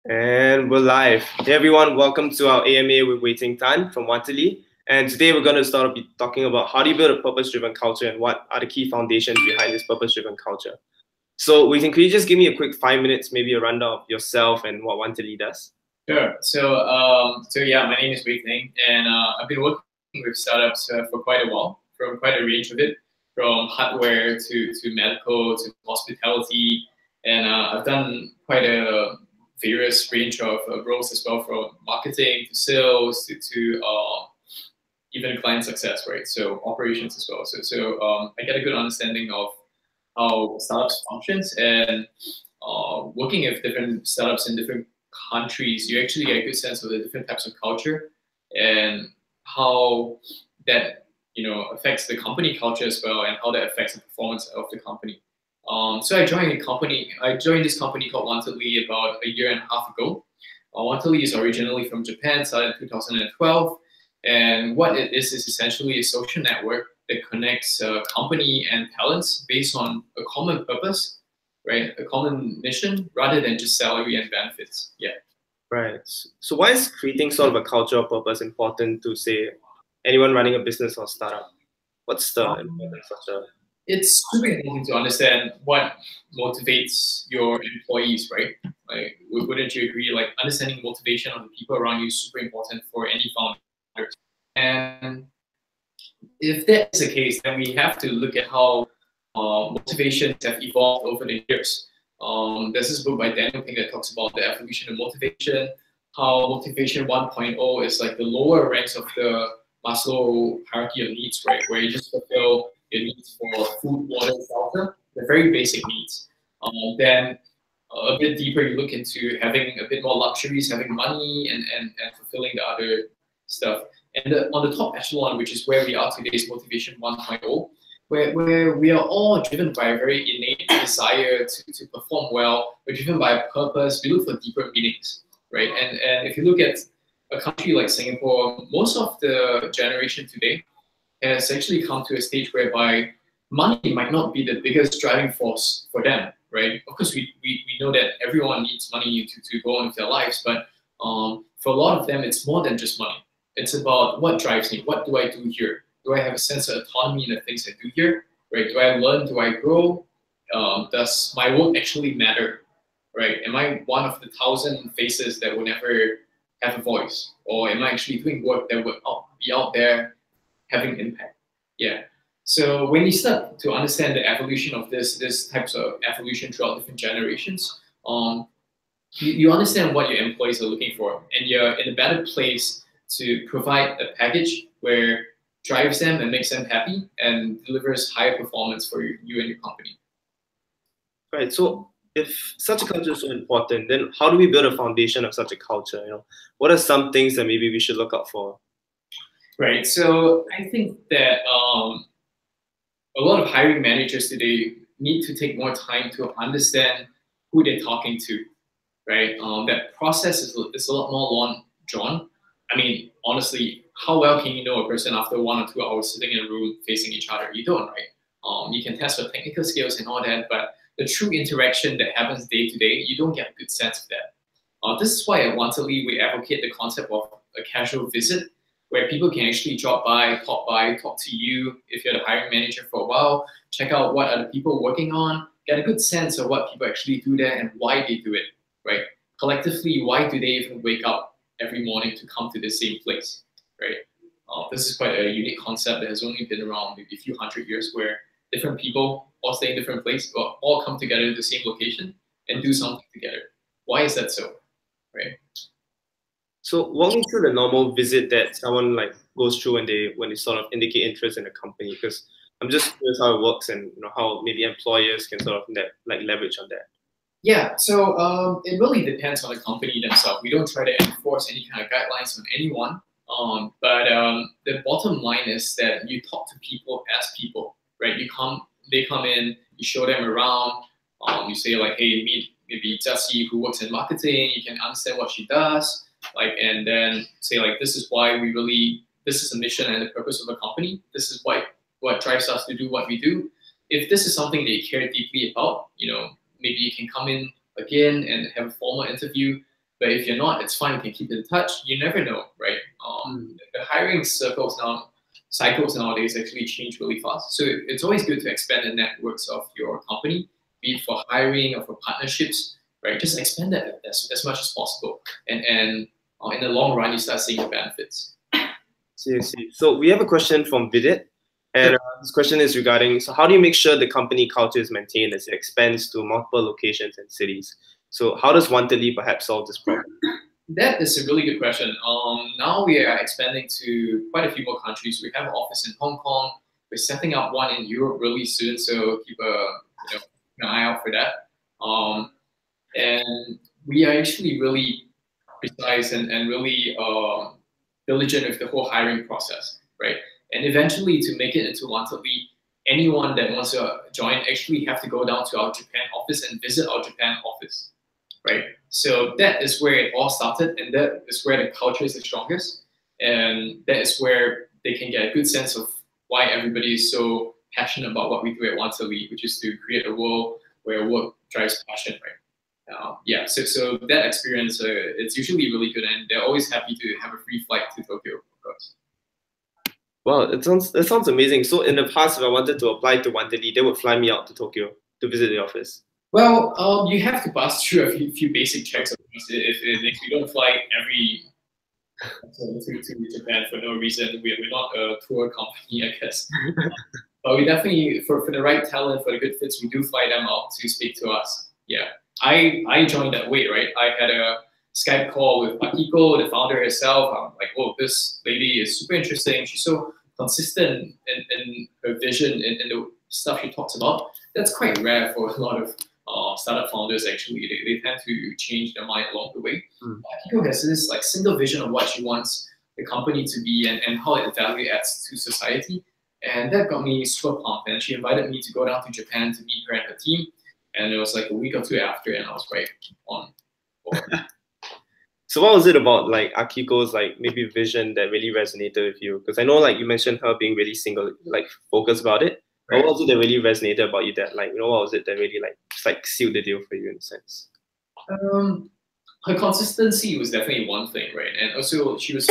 And we're live. Hey everyone, welcome to our AMA with WeiTing Tan from Waterloo. And today we're going to start talking about how do you build a purpose-driven culture and what are the key foundations behind this purpose-driven culture. So WeiTing, could you just give me a quick 5 minutes, maybe a rundown of yourself and what Waterloo does? Sure. So yeah, my name is WeiTing, and I've been working with startups for quite a while, from quite a range of it, from hardware to medical to hospitality, and I've done quite a various range of roles as well, from marketing to sales to even client success, right? So operations as well. So I get a good understanding of how startups functions, and working with different startups in different countries, you actually get a good sense of the different types of culture and how that affects the company culture as well, and how that affects the performance of the company. So I joined this company called Waterloo about a year and a half ago. Waterloo is originally from Japan, started in 2012, and what it is essentially a social network that connects company and talents based on a common purpose, right? A common mission rather than just salary and benefits. Yeah. Right. So why is creating sort of a culture of purpose important to, say, anyone running a business or startup? What's the importance of the... It's super important to understand what motivates your employees, right? Like, wouldn't you agree? Like, understanding motivation of the people around you is super important for any founder. And if that is the case, then we have to look at how motivations have evolved over the years. There's this book by Daniel Pink that talks about the evolution of motivation, how motivation 1.0 is like the lower ranks of the Maslow hierarchy of needs, right? Where you just fulfill your needs for food, water, shelter, the very basic needs. Then a bit deeper, you look into having a bit more luxuries, having money, and fulfilling the other stuff. And on the top echelon, which is where we are today, is motivation 1.0, where we are all driven by a very innate desire to perform well. We're driven by a purpose. We look for deeper meanings, right? And if you look at a country like Singapore, most of the generation today has actually come to a stage whereby money might not be the biggest driving force for them, right? Of course, we know that everyone needs money to go on with their lives, but for a lot of them, it's more than just money. It's about what drives me. What do I do here? Do I have a sense of autonomy in the things I do here? Right? Do I learn? Do I grow? Does my work actually matter? Right? Am I one of the 1,000 faces that will never have a voice? Or am I actually doing work that would be out there having impact? Yeah. So when you start to understand the evolution of this types of evolution throughout different generations, you understand what your employees are looking for, and you're in a better place to provide a package where drives them and makes them happy and delivers higher performance for you and your company. Right. So if such a culture is so important, then how do we build a foundation of such a culture? What are some things that maybe we should look out for? Right. So I think that a lot of hiring managers today need to take more time to understand who they're talking to. Right. That process is a lot more long drawn. I mean, honestly, how well can you know a person after 1 or 2 hours sitting in a room facing each other? You don't, right? You can test for technical skills and all that, but the true interaction that happens day to day, you don't get a good sense of that. This is why at Waterloo we advocate the concept of a casual visit, where people can actually drop by, talk to you if you're the hiring manager for a while, check out what other people working on, get a good sense of what people actually do there and why they do it, right? Collectively, why do they even wake up every morning to come to the same place, right? This is quite a unique concept that has only been around maybe a few hundred years, where different people all stay in different places, but all come together at the same location and do something together. Why is that so, right? So walk me through the normal visit that someone like goes through when they sort of indicate interest in a company, because I'm just curious how it works and how maybe employers can sort of leverage on that. Yeah, so it really depends on the company themselves. We don't try to enforce any kind of guidelines on anyone, but the bottom line is that you talk to people as people, right? They come in, you show them around, you say like, hey, meet maybe Jessie who works in marketing. You can understand what she does, and then say like, this is a mission and the purpose of the company. This is what drives us to do what we do. If this is something that you care deeply about, maybe you can come in again and have a formal interview. But if you're not, it's fine. You can keep in touch. You never know, right? The hiring cycles nowadays actually change really fast. So it's always good to expand the networks of your company, be it for hiring or for partnerships, right? Just expand that as much as possible. And in the long run, you start seeing the benefits. See. So we have a question from Vidit. And this question is regarding, so how do you make sure the company culture is maintained as it expands to multiple locations and cities? So how does Wantely perhaps solve this problem? That is a really good question. Now we are expanding to quite a few more countries. We have an office in Hong Kong. We're setting up one in Europe really soon, so keep an eye out for that. And we are actually really precise and really diligent with the whole hiring process, right? And eventually, to make it into Wantely, anyone that wants to join actually have to go down to our Japan office and visit our Japan office, right? So that is where it all started, and that is where the culture is the strongest, and that is where they can get a good sense of why everybody is so passionate about what we do at Wantely, which is to create a world where work drives passion, right? Yeah, so that experience, it's usually really good, and they're always happy to have a free flight to Tokyo, of course. Well, it sounds amazing. So in the past, if I wanted to apply to Wantely, they would fly me out to Tokyo to visit the office. Well, you have to pass through a few basic checks. If you don't fly to Japan for no reason, we're not a tour company, I guess. But we definitely, for the right talent, for the good fits, we do fly them out to speak to us. Yeah, I joined that way, right? I had a Skype call with Akiko, the founder herself. I'm like, oh, this lady is super interesting. She's so consistent in her vision and the stuff she talks about. That's quite rare for a lot of startup founders. Actually, they tend to change their mind along the way. Akiko has this like single vision of what she wants the company to be and how it value adds to society. And that got me super pumped. And she invited me to go down to Japan to meet her and her team. And it was like a week or two after, and I was right on board. So what was it about like Akiko's like maybe vision that really resonated with you? Because I know like you mentioned her being really focused about it. Right. But what was it that really resonated about you that what was it that really sealed the deal for you in a sense? Her consistency was definitely one thing, right? And also she was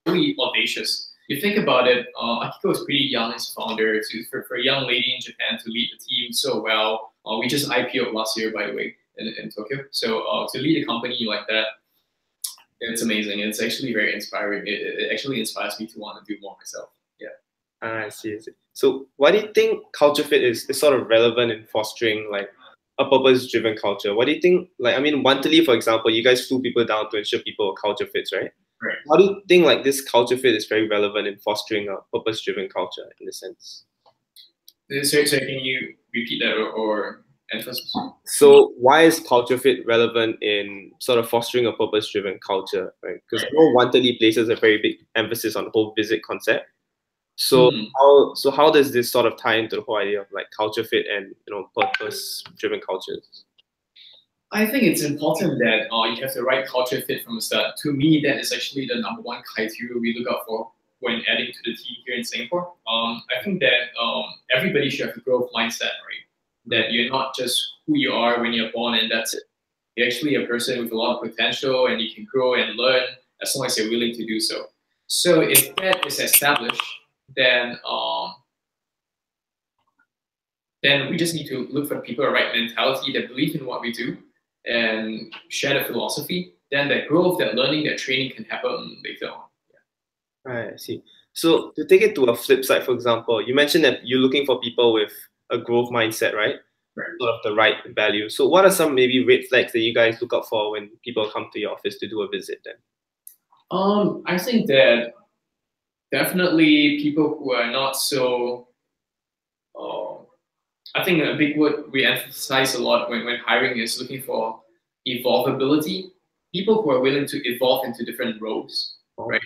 really audacious. You think about it, Akiko was pretty young as a founder. For a young lady in Japan to lead the team so well. We just IPO'd last year, by the way, in Tokyo. So to lead a company like that, it's amazing. It's actually very inspiring. It actually inspires me to want to do more myself. Yeah. I see. So why do you think culture fit is sort of relevant in fostering like a purpose-driven culture? What do you think? Like, I mean, Wantely, for example, you guys flew people down to ensure people culture fits, right? Right. How do you think like this culture fit is very relevant in fostering a purpose-driven culture in a sense? So can you repeat that or emphasis? So why is culture fit relevant in sort of fostering a purpose-driven culture, right? Because I know Wantely places a very big emphasis on the whole visit concept. So how does this sort of tie into the whole idea of like culture fit and purpose-driven cultures? I think it's important that you have the right culture fit from the start. To me, that is actually the number one criteria we look out for when adding to the team here in Singapore. I think that everybody should have a growth mindset, right? That you're not just who you are when you're born and that's it. You're actually a person with a lot of potential and you can grow and learn as long as you're willing to do so. So if that is established, then we just need to look for people with the right mentality that believe in what we do and share the philosophy. Then that growth, that learning, that training can happen later on. Yeah. Right, I see. So to take it to a flip side, for example, you mentioned that you're looking for people with a growth mindset, right? Right. Sort of the right value. So what are some maybe red flags that you guys look out for when people come to your office to do a visit then? I think that definitely people who are not so, I think a big word we emphasize a lot when hiring is looking for evolvability. People who are willing to evolve into different roles, right?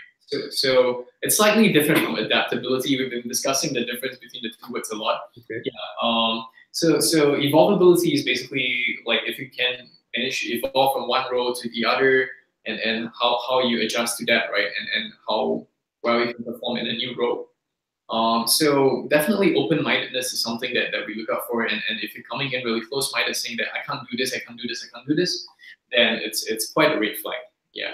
So it's slightly different from adaptability. We've been discussing the difference between the two words a lot. Okay. Yeah. So evolvability is basically like if you can manage to evolve from one role to the other, and how you adjust to that, right? And how well you can perform in a new role. So definitely open-mindedness is something that we look out for. And if you're coming in really close-minded saying that I can't do this, I can't do this, I can't do this, then it's quite a red flag. Yeah.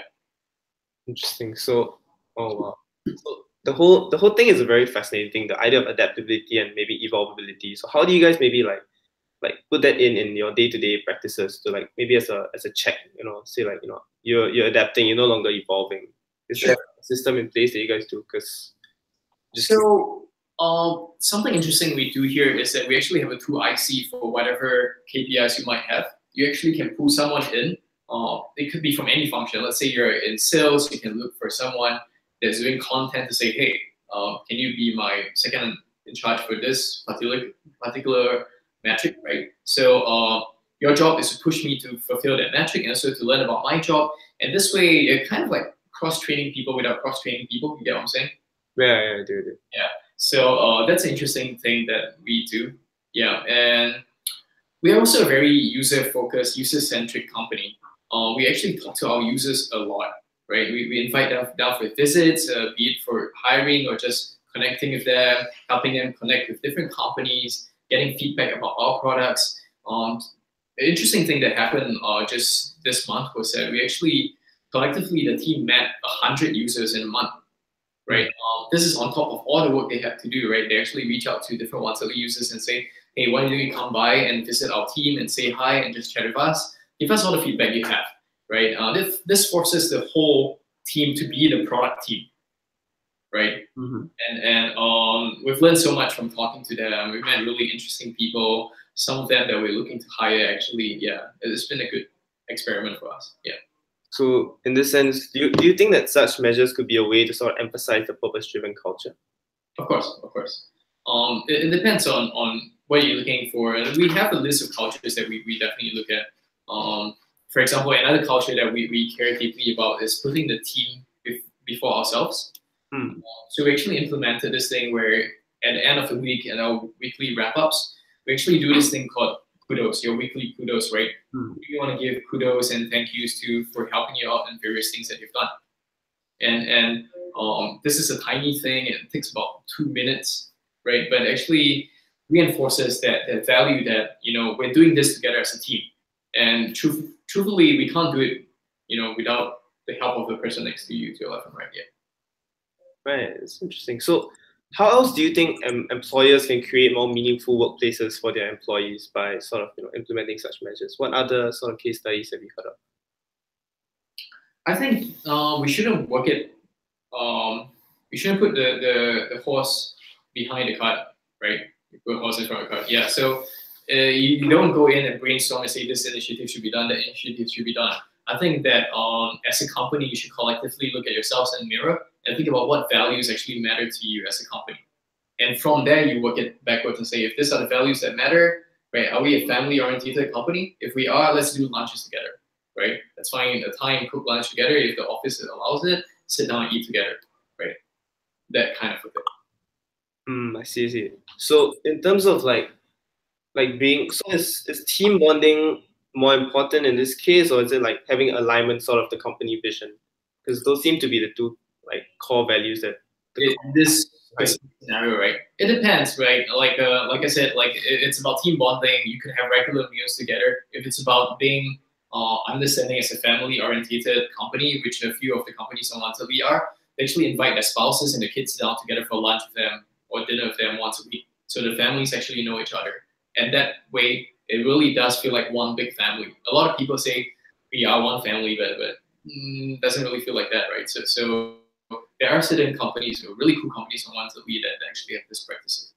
Interesting. So, oh wow. So the whole thing is a very fascinating thing, the idea of adaptability and maybe evolvability. So how do you guys maybe like put that in your day-to-day practices to like maybe as a check, say like, you're adapting, you're no longer evolving. Is there a system in place that you guys do? Because so something interesting we do here is that we actually have a tool IC for whatever KPIs you might have. You actually can pull someone in. It could be from any function. Let's say you're in sales, you can look for someone that's doing content to say, hey, can you be my second in charge for this particular metric, right? So your job is to push me to fulfill that metric and also to learn about my job. And this way, you're kind of like cross-training people without cross-training people. You get what I'm saying? yeah, I do. Yeah. So that's an interesting thing that we do. Yeah, and we are also a very user-focused, user-centric company. We actually talk to our users a lot, right? We invite them down for visits, be it for hiring or just connecting with them, helping them connect with different companies, getting feedback about our products. The interesting thing that happened just this month was that we actually, collectively, the team met 100 users in a month, right? This is on top of all the work they have to do, right? They actually reach out to different WhatsApp users and say, hey, why don't you come by and visit our team and say hi and just chat with us? Give us all the feedback you have, right? This forces the whole team to be the product team, right? Mm-hmm. And we've learned so much from talking to them. We've met really interesting people. Some of them that we're looking to hire, actually, yeah, it's been a good experiment for us. Yeah. So in this sense, do you think that such measures could be a way to sort of emphasize the purpose-driven culture? Of course, of course. It depends on what you're looking for. And we have a list of cultures that we definitely look at. For example, another culture that we care deeply about is putting the team before ourselves. So we actually implemented this thing where at the end of the week and our weekly wrap-ups, we actually do this thing called kudos, your weekly kudos, right? We want to give kudos and thank yous to for helping you out in various things that you've done. And this is a tiny thing. It takes about 2 minutes, right? But actually reinforces that value that, we're doing this together as a team. And truthfully, we can't do it, without the help of the person next to you, to your left and right. Yeah. Right, it's interesting. So how else do you think employers can create more meaningful workplaces for their employees by sort of implementing such measures? What other sort of case studies have you heard of? I think we shouldn't work it. We shouldn't put the horse behind the cart, right? You put horse in front of the cart. Yeah. So you don't go in and brainstorm and say this initiative should be done, that initiative should be done. I think that as a company, you should collectively look at yourselves in the mirror and think about what values actually matter to you as a company. And from there, you work it backwards and say, if these are the values that matter, right? Are we a family-oriented company? If we are, let's do lunches together, right? Let's find a time, cook lunch together. If the office allows it, sit down and eat together, right? That kind of thing. I see. So in terms of like being, so is team bonding more important in this case, or is it like having alignment sort of the company vision? Because those seem to be the two like core values that in this scenario, right? It depends, right? Like I said, like it's about team bonding. You can have regular meals together. If it's about being understanding as a family-oriented company, which a few of the companies on Monthly are, they actually invite their spouses and the kids down together for lunch with them or dinner with them once a week. So the families actually know each other. And that way, it really does feel like one big family. A lot of people say we are one family, but doesn't really feel like that, right? So there are certain companies, really cool companies on Monthly that actually have this practices.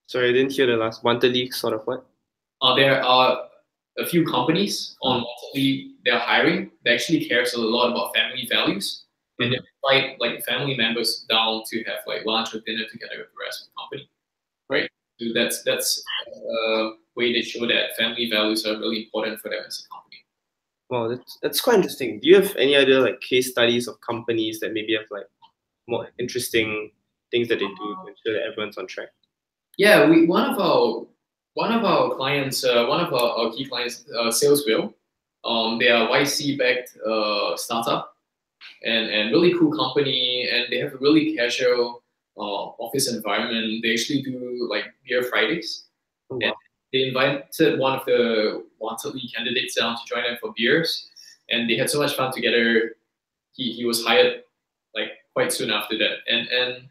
Sorry, I didn't hear the last. Monthly sort of what? There are a few companies on Monthly they're hiring that actually cares a lot about family values. And they invite like family members down to have like lunch or dinner together with the rest of the company, right? So that's a way they show that family values are really important for them as a company. Wow, that's quite interesting. Do you have any other like case studies of companies that maybe have like more interesting things that they do to ensure that everyone's on track? Yeah, one of our clients, one of our key clients, Salesville, they are YC backed startup and really cool company, and they have a really casual office environment, they actually do like beer Fridays. Oh, And wow. they invited one of the wanted lead candidates down to join them for beers, and they had so much fun together. He was hired like quite soon after that, and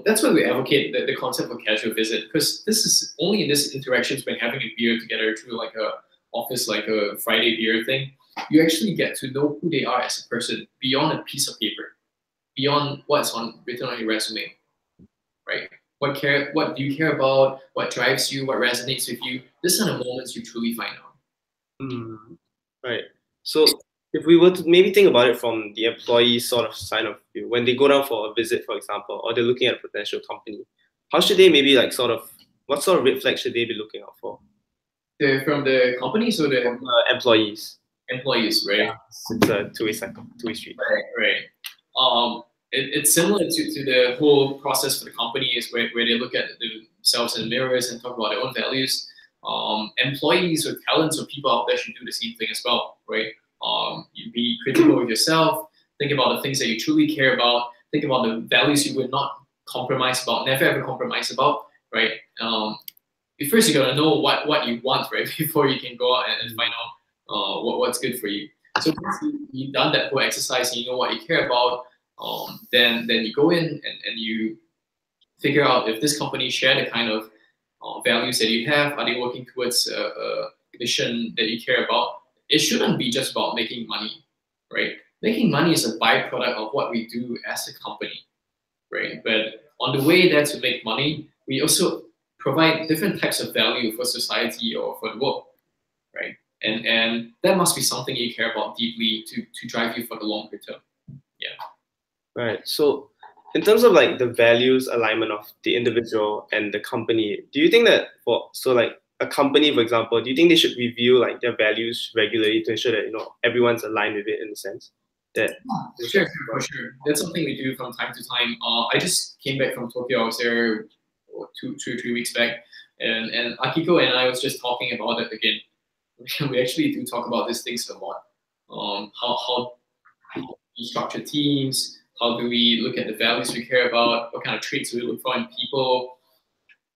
that's why we advocate the concept of casual visit, because this is only in this interactions when having a beer together through like a office, like a Friday beer thing, you actually get to know who they are as a person beyond a piece of paper, beyond what's on written on your resume, right? What do you care about? What drives you? What resonates with you? These are the moments you truly find out. Mm, right. So if we were to maybe think about it from the employee sort of side of view, when they go down for a visit, for example, or they're looking at a potential company, how should they maybe like sort of what sort of red flags should they be looking out for? From the companies or the Employees. employees, right? It's a two-way cycle, two-way street. Right. It's similar to the whole process for the companies where they look at themselves in the mirrors and talk about their own values. Employees or talents or people out there should do the same thing as well, right? You be critical of yourself, think about the things that you truly care about, think about the values you would not compromise about, never ever compromise about, right? First you gotta know what you want, right? Before you can go out and find out what's good for you. So once you've done that whole exercise and you know what you care about, then you go in and you figure out if this company share the kind of values that you have. Are they working towards a mission that you care about? It shouldn't be just about making money, right? Making money is a byproduct of what we do as a company, right? But on the way there to make money, we also provide different types of value for society or for the world, right? And that must be something you care about deeply to drive you for the longer term. Yeah. Right. So in terms of like the values alignment of the individual and the company, do you think that for so like a company, for example, do you think they should review like their values regularly to ensure that everyone's aligned with it in the sense that Sure, for sure. That's something we do from time to time. I just came back from Tokyo. I was there 2 or 3 weeks back, and Akiko and I was just talking about it again. We actually do talk about these things a lot. How we structure teams, how do we look at the values we care about, what kind of traits we look for in people.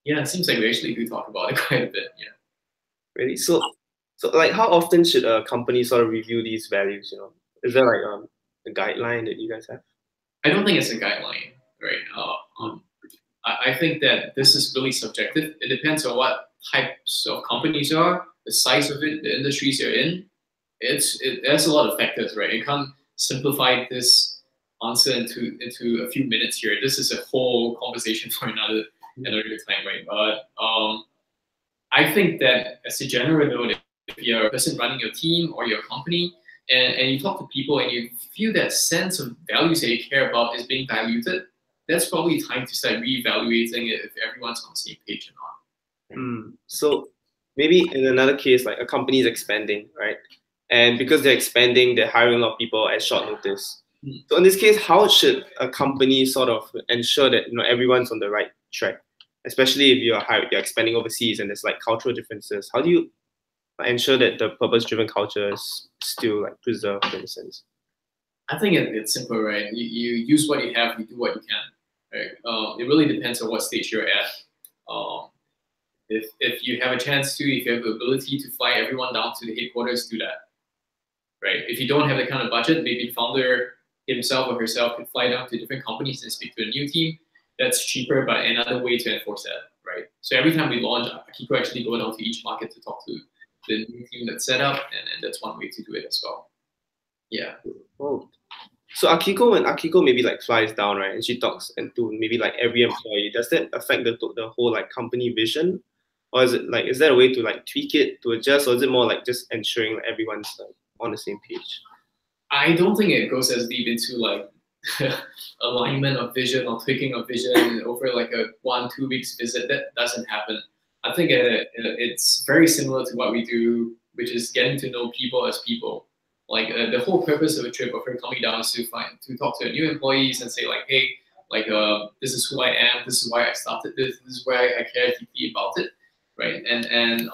Yeah, it seems like we actually do talk about it quite a bit. Yeah. really so like how often should a company sort of review these values? Is there like a guideline that you guys have? I don't think it's a guideline, right? I think that this is really subjective. It depends on what types of companies you are, the size of it, the industries you're in. There's a lot of factors, right? You can't simplify this answer into a few minutes here. This is a whole conversation for another time, right? But I think that as a general note, if you're a person running your team or your company, and you talk to people and you feel that sense of values that you care about is being diluted, that's probably time to start reevaluating it if everyone's on the same page or not. So maybe in another case, like a company is expanding, right? And because they're expanding, they're hiring a lot of people at short notice. So in this case, how should a company sort of ensure that everyone's on the right track, especially if you're expanding overseas and there's like cultural differences? How do you ensure that the purpose-driven culture is still like preserved in a sense? I think it's simple, right? You use what you have, you do what you can, right? It really depends on what stage you're at. If you have a chance to, if you have the ability to fly everyone down to the headquarters, do that, right? If you don't have the kind of budget, maybe the founder himself or herself could fly down to different companies and speak to a new team. That's cheaper, but another way to enforce that, right? So every time we launch, Akiko actually go down to each market to talk to the new team that's set up, and that's one way to do it as well. Yeah. Oh. So when Akiko maybe like flies down, right, and she talks and to maybe like every employee, does that affect the whole like company vision? Or is there a way to like tweak it to adjust, or is it more like just ensuring that everyone's like on the same page? I don't think it goes as deep into like alignment of vision or tweaking of vision over like a 1-2 weeks visit. That doesn't happen. I think it's very similar to what we do, which is getting to know people as people. Like the whole purpose of a trip of her coming down is to talk to new employees and say like, hey, like this is who I am, this is why I started this is why I care deeply about it, right? And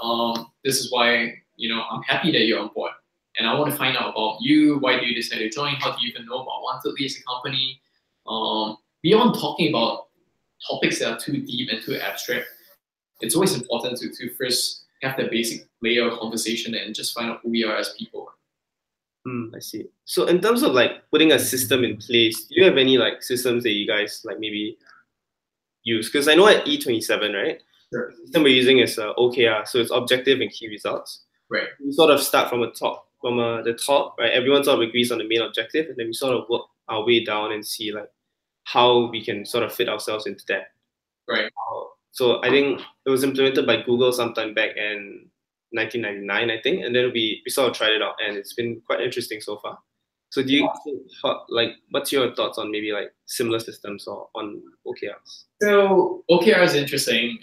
this is why I'm happy that you're on board. And I want to find out about you. Why do you decide to join? How do you even know about Wantedly as a company? beyond talking about topics that are too deep and too abstract, it's always important to first have the basic layer of conversation and just find out who we are as people. I see. So in terms of like putting a system in place, do you have any like systems that you guys like maybe use? Because I know at E27, right? Sure. The system we're using is OKR, so it's objective and key results. Right. We sort of start from the top, right? Everyone sort of agrees on the main objective, and then we sort of work our way down and see like how we can sort of fit ourselves into that. Right. So I think it was implemented by Google sometime back in 1999, I think, and then we sort of tried it out, and it's been quite interesting so far. So do you like what's your thoughts on maybe like similar systems or on OKRs? So OKR is interesting.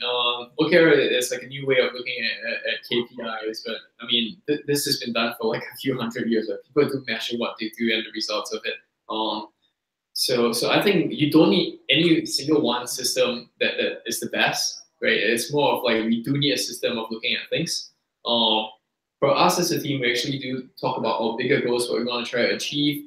OKR is like a new way of looking at KPIs, but I mean this has been done for like a few hundred years. But people do measure what they do and the results of it. So I think you don't need any single one system that is the best, right? It's more of like we do need a system of looking at things. For us as a team, we actually do talk about our bigger goals, what we want to try to achieve.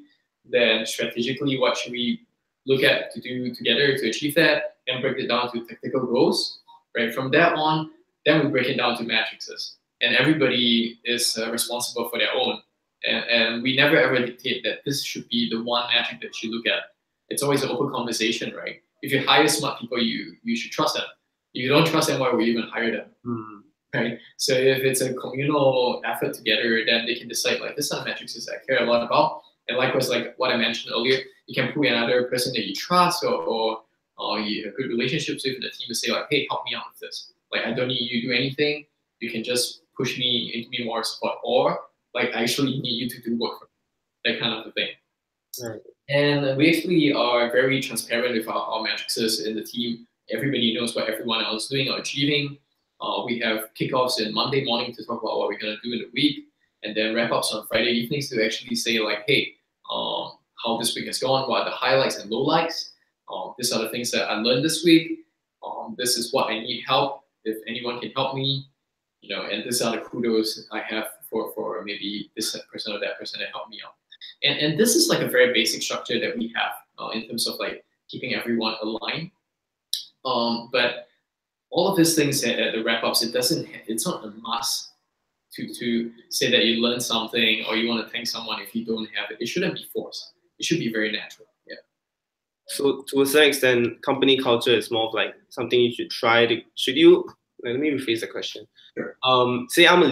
Then strategically, what should we look at to do together to achieve that, and break it down to tactical goals, right? From that on, then we break it down to matrices, and everybody is responsible for their own. And we never ever dictate that this should be the one metric that you look at. It's always an open conversation, right? If you hire smart people, you should trust them. If you don't trust them, why would you even hire them? Right? So if it's a communal effort together, then they can decide like this are the metrics that I care a lot about. And likewise, like what I mentioned earlier, you can pull another person that you trust or you have good relationships with the team to say like, hey, help me out with this. Like I don't need you to do anything. You can just push me into me more support, or like I actually need you to do work for me. That kind of a thing. Right. And we actually are very transparent with our matrices in the team. Everybody knows what everyone else is doing or achieving. We have kickoffs in Monday morning to talk about what we're going to do in the week, and then wrap ups on Friday evenings to actually say like, hey, how this week has gone, what are the highlights and lowlights. These are the things that I learned this week. This is what I need help. If anyone can help me, and these are the kudos I have for maybe this person or that person to help me out. And this is like a very basic structure that we have in terms of like keeping everyone aligned. But all of these things at the wrap-ups, it's not a must to say that you learned something or you want to thank someone if you don't have it. It shouldn't be forced. It should be very natural. Yeah. So to a certain extent, company culture is more of like something you should try to. Let me rephrase the question. Sure. Say I'm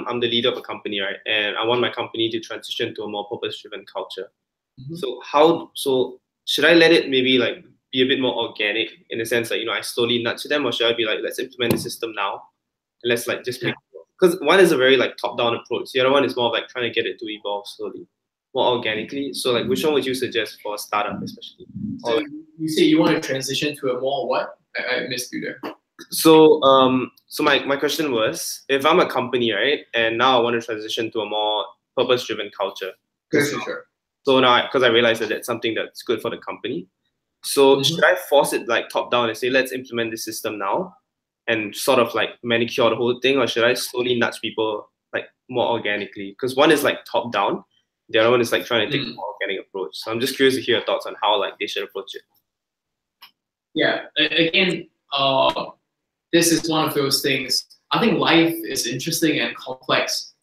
I'm the leader of a company, right? And I want my company to transition to a more purpose-driven culture. So should I let it maybe like be a bit more organic in the sense that I slowly nudge them, or should I be like, let's implement the system now and let's like just make it, because one is a very like top-down approach, the other one is more like trying to get it to evolve slowly, more organically. So like which one would you suggest for a startup especially? So you say you want to transition to a more what? I missed you there. So my question was, if I'm a company, right, and now I want to transition to a more purpose-driven culture. Sure. So now, because I realized that that's something that's good for the company. So should I force it like top down and say, let's implement this system now and sort of like manicure the whole thing, or should I slowly nudge people like more organically? Because one is like top down, the other one is like trying to take a more organic approach. So I'm just curious to hear your thoughts on how like they should approach it. Yeah, again, this is one of those things. I think life is interesting and complex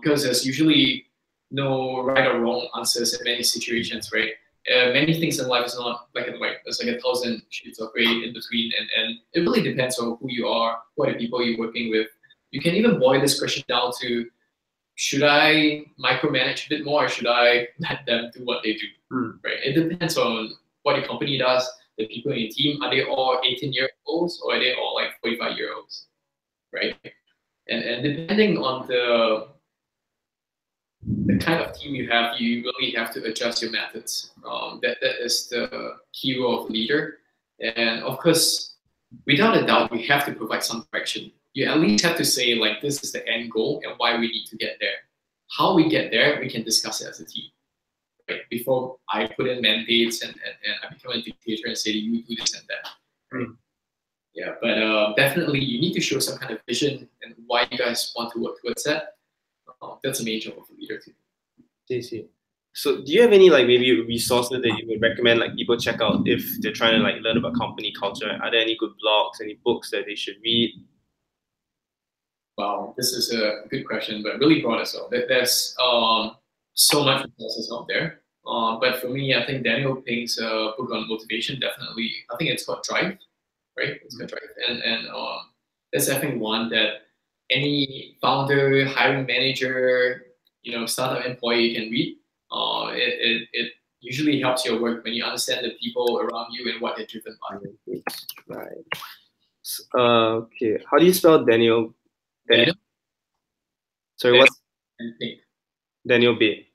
because there's usually no right or wrong answers in many situations, right? Many things in life is not black and white. There's like 1,000 shades of gray in between, and it really depends on who you are, what are the people you're working with. You can even boil this question down to, should I micromanage a bit more, or should I let them do what they do? Right? It depends on what your company does. The people in your team, are they all 18-year-olds or are they all like 45-year-olds, right? And depending on the kind of team you have, you really have to adjust your methods. That is the key role of leader. And of course, without a doubt, we have to provide some direction. You at least have to say like, this is the end goal and why we need to get there. How we get there, we can discuss it as a team. Right? Before I put in mandates and I become a dictator and say you do this and that. Right? Yeah, but definitely you need to show some kind of vision and why you guys want to work towards that. That's a main job of a leader too. I see. So do you have any like maybe resources that you would recommend like people check out if they're trying to like learn about company culture? Are there any good blogs, any books that they should read? Wow, this is a good question, but really broad as well. There's so much resources out there. But for me, I think Daniel Pink's book on motivation definitely. I think it's called Drive, right? It's called Drive, and that's I think one that any founder, hiring manager, startup employee can read. It usually helps your work when you understand the people around you and what they're driven by. Right. Okay. How do you spell Daniel? Daniel? Sorry, what's Pink? Daniel B?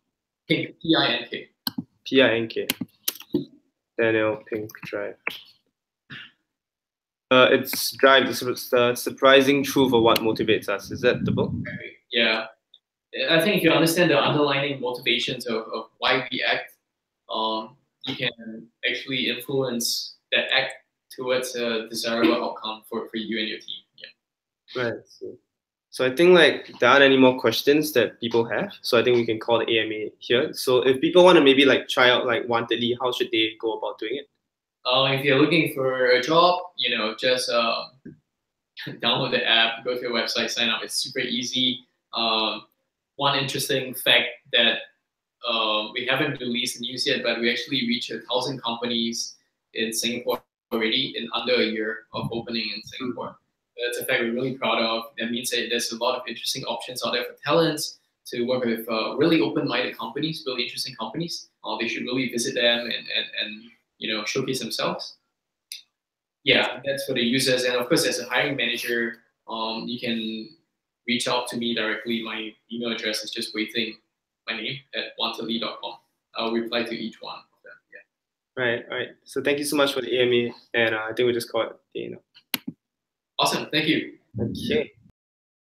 Pink, P-I-N-K. P-I-N-K. Daniel Pink Drive. It's Drive, the surprising truth of what motivates us. Is that the book? Yeah. I think if you understand the underlying motivations of why we act, you can actually influence that act towards a desirable outcome for you and your team. Yeah. Right. So I think like there aren't any more questions that people have. So I think we can call the AMA here. So if people want to maybe like try out like Wantedly, how should they go about doing it? If you're looking for a job, just download the app, go to your website, sign up. It's super easy. One interesting fact that we haven't released the news yet, but we actually reached 1,000 companies in Singapore already in under a year of opening in Singapore. That's a fact we're really proud of. That means that there's a lot of interesting options out there for talents to work with really open-minded companies, really interesting companies. They should really visit them and showcase themselves. Yeah, that's for the users. And of course, as a hiring manager, you can reach out to me directly. My email address is just WeiTing, my name, at wantedly.com. I'll reply to each one of them. Yeah. Right, all right. So thank you so much for the AMA, and I think we just call it, Awesome, thank you. Okay.